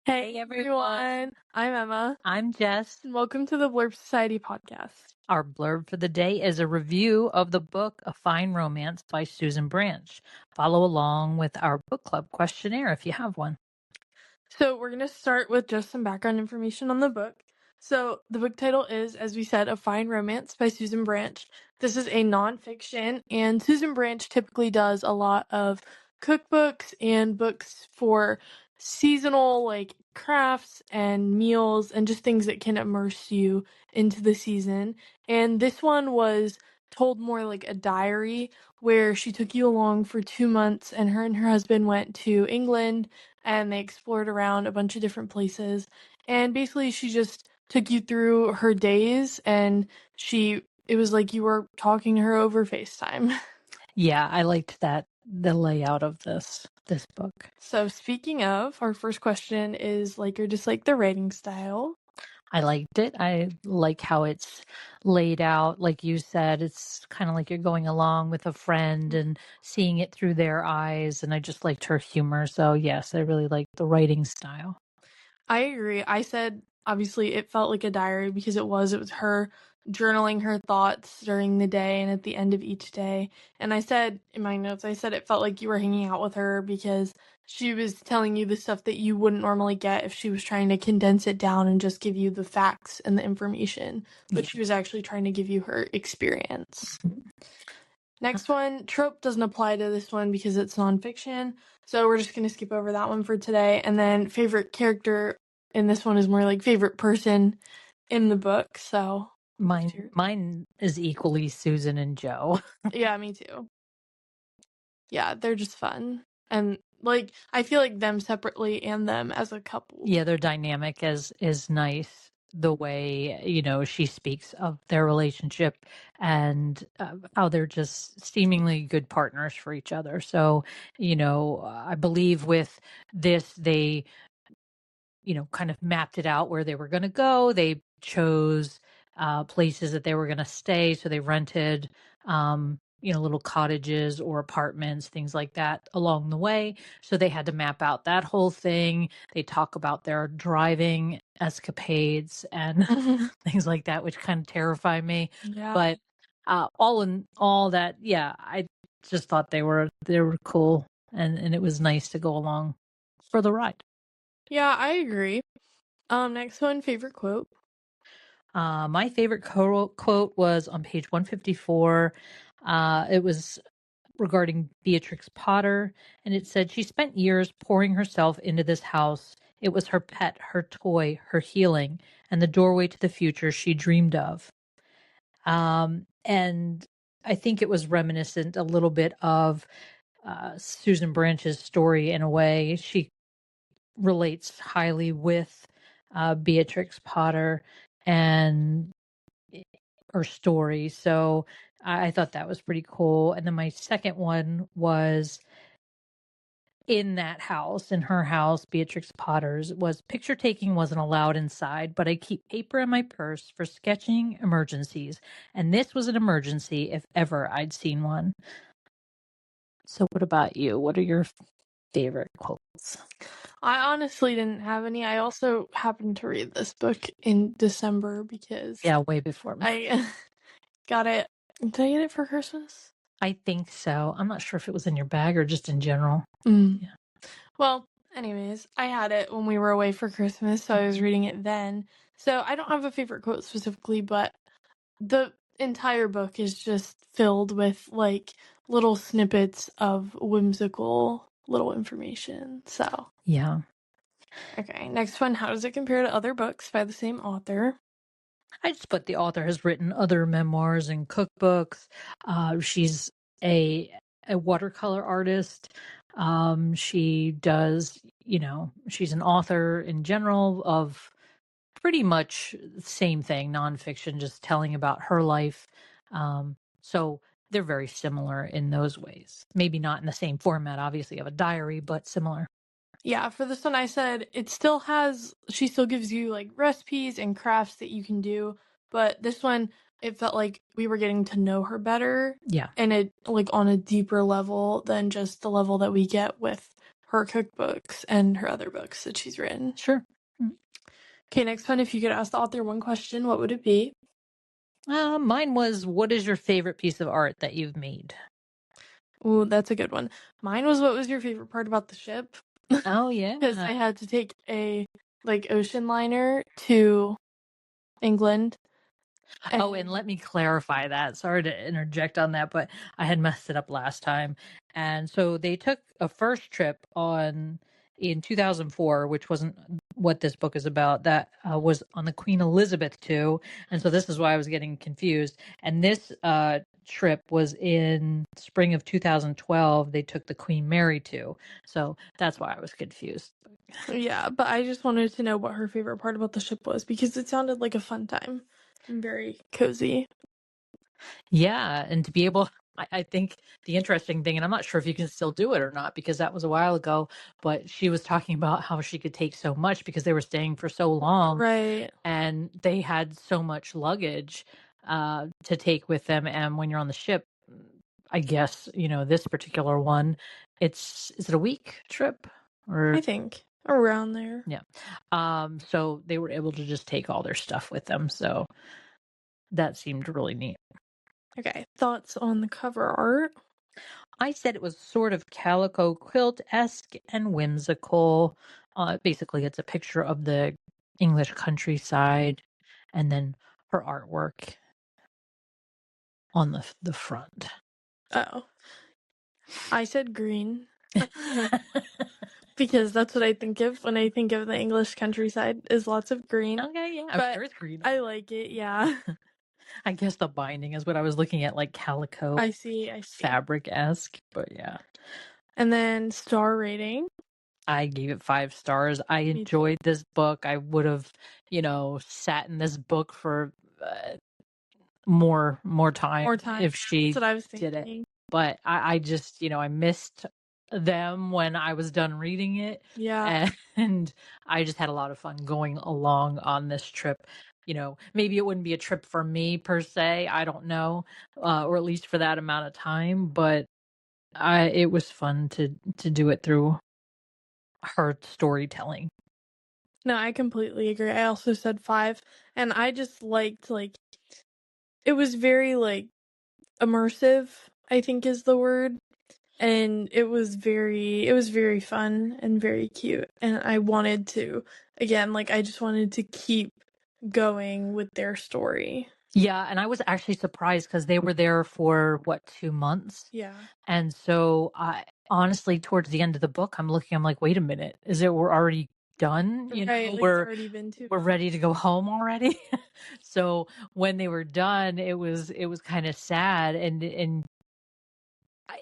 Hey everyone, I'm Emma, I'm Jess. and welcome to the Blurb Society podcast. Our blurb for the day is a review of the book A Fine Romance by Susan Branch. Follow along with our book club questionnaire if you have one. So we're going to start with just some background information on the book. So the book title is, as we said, A Fine Romance by Susan Branch. This is a nonfiction, and Susan Branch typically does a lot of cookbooks and books for seasonal like crafts and meals and just things that can immerse you into the season. And this one was told more like a diary where she took you along for 2 months, and her husband went to England and they explored around a bunch of different places. And basically, she just took you through her days, and it was like you were talking to her over FaceTime. Yeah, I liked the layout of this book. So, speaking of, our first question is like or dislike the writing style. I liked it. I like how it's laid out. Like you said, it's kind of like you're going along with a friend and seeing it through their eyes. And I just liked her humor. So, yes, I really liked the writing style. I agree. I said obviously it felt like a diary because it was her journaling her thoughts during the day and at the end of each day. And I said in my notes, I said it felt like you were hanging out with her because she was telling you the stuff that you wouldn't normally get if she was trying to condense it down and just give you the facts and the information. But she was actually trying to give you her experience. Next one, trope doesn't apply to this one because it's nonfiction. So we're just going to skip over that one for today. And then favorite character in this one is more like favorite person in the book. So mine is equally Susan and Joe. Yeah, me too. Yeah, they're just fun. And like I feel like them separately and them as a couple. Yeah, their dynamic is nice. The way, she speaks of their relationship and how they're just seemingly good partners for each other. So, I believe with this, they, kind of mapped it out where they were going to go. They chose places that they were going to stay. So they rented, little cottages or apartments, things like that along the way. So they had to map out that whole thing. They talk about their driving escapades and things like that, which kind of terrify me. Yeah. But all in all that, yeah, I just thought they were cool, and it was nice to go along for the ride. Yeah, I agree. Next one, favorite quote. My favorite quote was on page 154. It was regarding Beatrix Potter, and it said, "She spent years pouring herself into this house. It was her pet, her toy, her healing, and the doorway to the future she dreamed of." And I think it was reminiscent a little bit of Susan Branch's story in a way. She relates highly with Beatrix Potter and her story. So I thought that was pretty cool. And then my second one was in that house, in her house, Beatrix Potter's, was picture taking wasn't allowed inside, but I keep paper in my purse for sketching emergencies. And this was an emergency if ever I'd seen one. So what about you? What are your favorite quotes? I honestly didn't have any. I also happened to read this book in December because way before me. I got it. Did I get it for Christmas? I think so. I'm not sure if it was in your bag or just in general. Yeah. Well, anyways, I had it when we were away for Christmas, so I was reading it then. So I don't have a favorite quote specifically, but the entire book is just filled with like little snippets of whimsical little information. So yeah. Okay, next one. How does it compare to other books by the same author? I just put the author has written other memoirs and cookbooks. She's a watercolor artist. She does, she's an author in general of pretty much the same thing, nonfiction, just telling about her life. So they're very similar in those ways. Maybe not in the same format, obviously, of a diary, but similar. Yeah, for this one I said she still gives you like recipes and crafts that you can do, but this one it felt like we were getting to know her better. Yeah. And it like on a deeper level than just the level that we get with her cookbooks and her other books that she's written. Sure. Okay, next one. If you could ask the author one question, what would it be? Mine was, what is your favorite piece of art that you've made? Ooh, that's a good one. Mine was, what was your favorite part about the ship? Oh, Because yeah. I had to take a ocean liner to England. Oh, and let me clarify that. Sorry to interject on that, but I had messed it up last time. And so they took a first trip in 2004, which wasn't what this book is about. That was on the Queen Elizabeth II, and so this is why I was getting confused. And this trip was in spring of 2012. They took the Queen Mary II, so that's why I was confused. Yeah, but I just wanted to know what her favorite part about the ship was because it sounded like a fun time and very cozy. Yeah, and to be able, I think the interesting thing, and I'm not sure if you can still do it or not because that was a while ago, but she was talking about how she could take so much because they were staying for so long Right. and they had so much luggage to take with them. And when you're on the ship, I guess, this particular one, is it a week trip or? I think around there. Yeah. So they were able to just take all their stuff with them. So that seemed really neat. Okay, thoughts on the cover art? I said it was sort of calico quilt-esque and whimsical. Basically, it's a picture of the English countryside and then her artwork on the front. Oh, I said green because that's what I think of when I think of the English countryside is lots of green. Okay, yeah, I'm But sure it's green. I like it, yeah. I guess the binding is what I was looking at, like calico I see. fabric-esque, but yeah. And then star rating. I gave it 5 stars. I too. enjoyed this book. I would have, sat in this book for more time More time. if she That's what I was did it. thinking. But I just, I missed them when I was done reading it. Yeah. And I just had a lot of fun going along on this trip. Maybe it wouldn't be a trip for me per se. I don't know, or at least for that amount of time. But it was fun to do it through her storytelling. No, I completely agree. I also said 5, and I just liked it was very immersive, I think is the word. And it was very fun and very cute. And I wanted to again, I just wanted to keep going with their story. Yeah, and I was actually surprised because they were there for what, 2 months? Yeah. And so I honestly, towards the end of the book, I'm like, wait a minute, we're already done? Right, it's We're already been 2 ready to go home already. So when they were done, it was kind of sad, and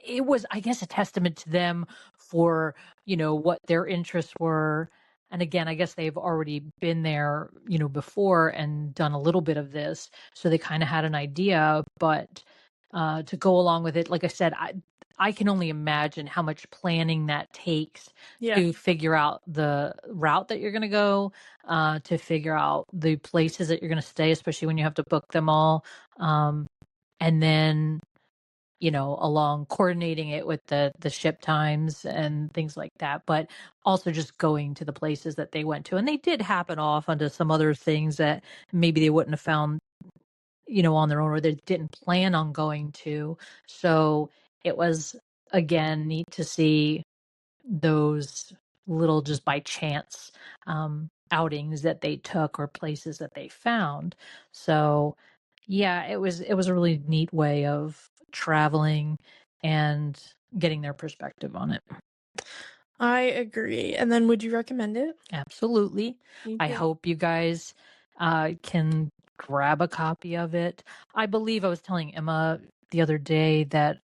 it was, I guess, a testament to them for, what their interests were. And again, I guess they've already been there, before and done a little bit of this. So they kind of had an idea, but to go along with it, like I said, I can only imagine how much planning that takes Yeah. to figure out the route that you're going to go, to figure out the places that you're going to stay, especially when you have to book them all. And then along coordinating it with the ship times and things like that, but also just going to the places that they went to. And they did happen off onto some other things that maybe they wouldn't have found, on their own, or they didn't plan on going to. So it was, again, neat to see those little, just by chance, outings that they took or places that they found. So yeah, it was a really neat way of traveling and getting their perspective on it. I agree. And then would you recommend it? Absolutely. Me I too. hope you guys can grab a copy of it. I believe I was telling Emma the other day that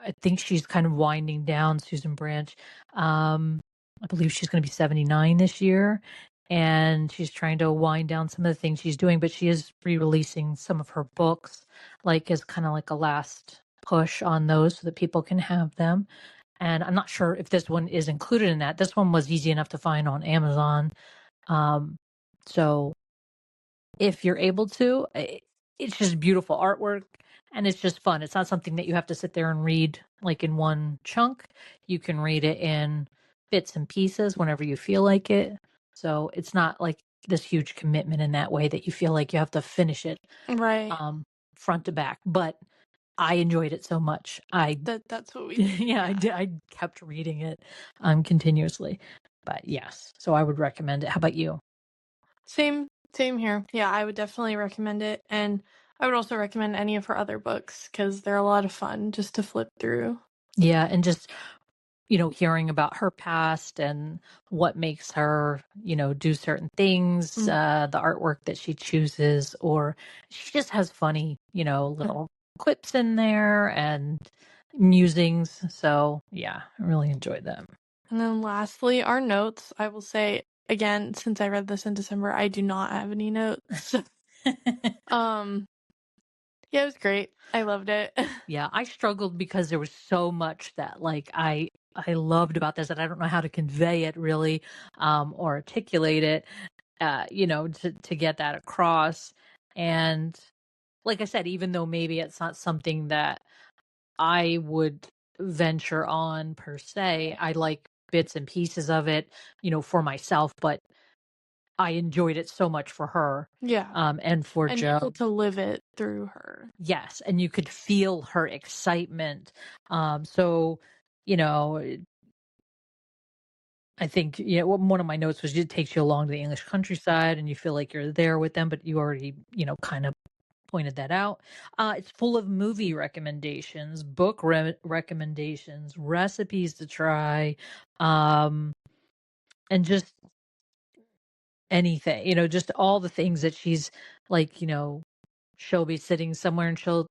I think she's kind of winding down, Susan Branch. I believe she's going to be 79 this year, and she's trying to wind down some of the things she's doing, but she is re-releasing some of her books, as kind of like a last push on those so that people can have them. And I'm not sure if this one is included in that. This one was easy enough to find on Amazon. So if you're able to, it's just beautiful artwork and it's just fun. It's not something that you have to sit there and read in one chunk. You can read it in bits and pieces whenever you feel like it. So it's not like this huge commitment in that way that you feel like you have to finish it Right. front to back. But I enjoyed it so much. That's what we did. Yeah, I kept reading it continuously. But yes, so I would recommend it. How about you? Same here. Yeah, I would definitely recommend it, and I would also recommend any of her other books because they're a lot of fun just to flip through. Yeah, and just hearing about her past and what makes her, do certain things, Mm. the artwork that she chooses, or she just has funny, little clips in there and musings. So yeah, I really enjoyed them. And then lastly, our notes. I will say again, since I read this in December, I do not have any notes. um, yeah, it was great. I loved it. Yeah, I struggled because there was so much that like I loved about this, and I don't know how to convey it really, or articulate it, to get that across. And like I said, even though maybe it's not something that I would venture on per se, I like bits and pieces of it, for myself, but I enjoyed it so much for her, Yeah, and for and you Joe. get to live it through her. Yes, and you could feel her excitement. So, you know, I think, one of my notes was it takes you along to the English countryside and you feel like you're there with them, but you already, kind of pointed that out. It's full of movie recommendations, book recommendations, recipes to try, um, and just anything, just all the things that she's like, she'll be sitting somewhere and she'll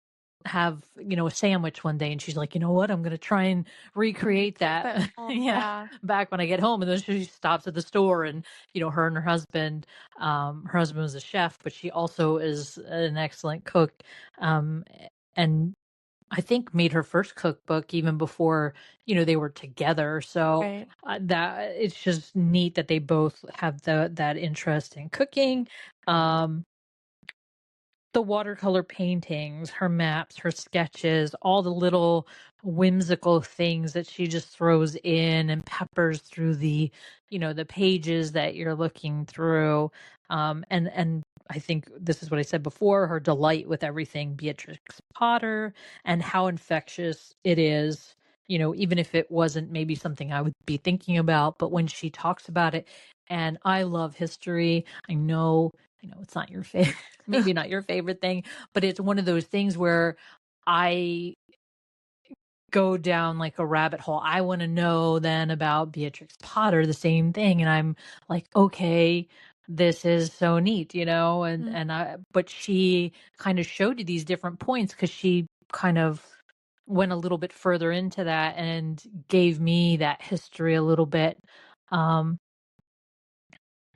have, a sandwich one day and she's like, you know what, I'm going to try and recreate Recreate that that. at home. Yeah. Yeah. Back when I get home. And then she stops at the store and, her and her husband was a chef, but she also is an excellent cook. And I think made her first cookbook even before, they were together. So Right. that it's just neat that they both have that interest in cooking. The watercolor paintings, her maps, her sketches, all the little whimsical things that she just throws in and peppers through the pages that you're looking through. And I think this is what I said before, her delight with everything Beatrix Potter and how infectious it is, even if it wasn't maybe something I would be thinking about, but when she talks about it, and I love history. I know it's not your favorite, maybe not your favorite thing, but it's one of those things where I go down like a rabbit hole. I want to know then about Beatrix Potter, the same thing. And I'm like, okay, this is so neat, and, Mm. but she kind of showed you these different points because she kind of went a little bit further into that and gave me that history a little bit. Um,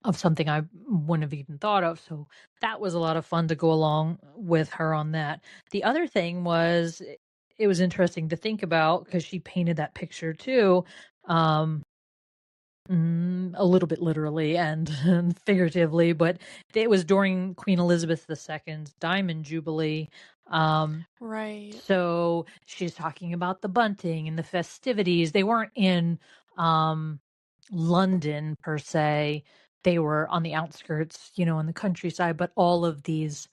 of something I wouldn't have even thought of. So that was a lot of fun to go along with her on that. The other thing was it was interesting to think about because she painted that picture too. Um, a little bit literally and, and figuratively, but it was during Queen Elizabeth II's Diamond Jubilee. Right. So she's talking about the bunting and the festivities. They weren't in um, London per se. They were on the outskirts, in the countryside, but all of these,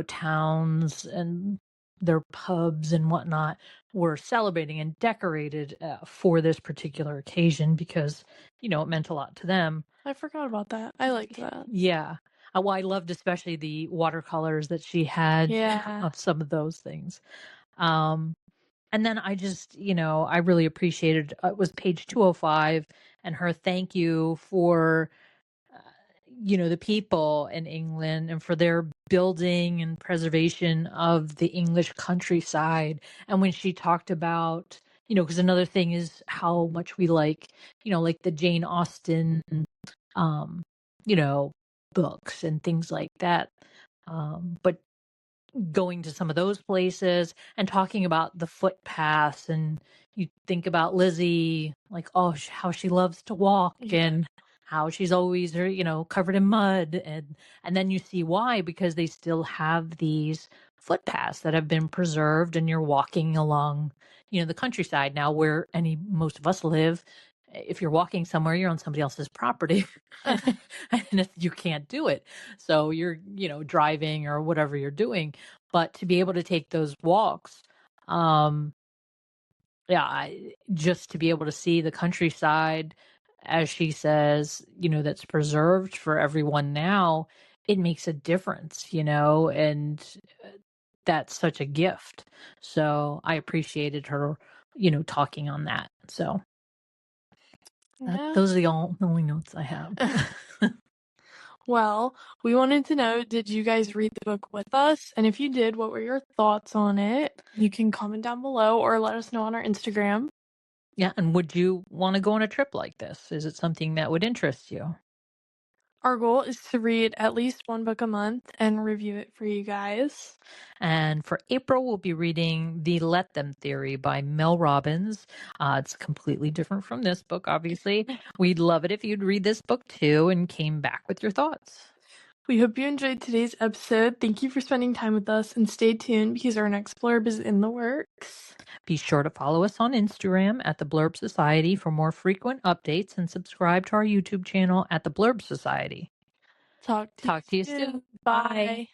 towns and their pubs and whatnot were celebrating and decorated for this particular occasion because, it meant a lot to them. I forgot about that. I liked that. Yeah. Well, I loved especially the watercolors that she had Yeah. of some of those things. Um, and then I just, I really appreciated it was page 205 and her thank you for uh, the people in England and for their building and preservation of the English countryside. And when she talked about, because another thing is how much we like the Jane Austen, um, you know, books and things like that. But going to some of those places and talking about the footpaths and you think about Lizzie like how she loves to walk Yeah. and how she's always covered in mud and then you see why because they still have these footpaths that have been preserved and you're walking along the countryside now where any most of us live if you're walking somewhere, you're on somebody else's property and you can't do it. So you're, driving or whatever you're doing. But to be able to take those walks, um, yeah, just to be able to see the countryside, as she says, that's preserved for everyone now, it makes a difference, and that's such a gift. So I appreciated her, talking on that. So Yeah. those are the only notes I have. Well, we wanted to know, did you guys read the book with us? And if you did, what were your thoughts on it? You can comment down below or let us know on our Instagram. Yeah, and would you want to go on a trip like this? Is it something that would interest you? Our goal is to read at least one book a month and review it for you guys. And for April, we'll be reading The Let Them Theory by Mel Robbins. It's completely different from this book, obviously. We'd love it if you'd read this book too and came back with your thoughts. We hope you enjoyed today's episode. Thank you for spending time with us, and stay tuned because our next blurb is in the works. Be sure to follow us on Instagram at The Blurb Society for more frequent updates and subscribe to our YouTube channel at The Blurb Society. Talk to you soon. Bye.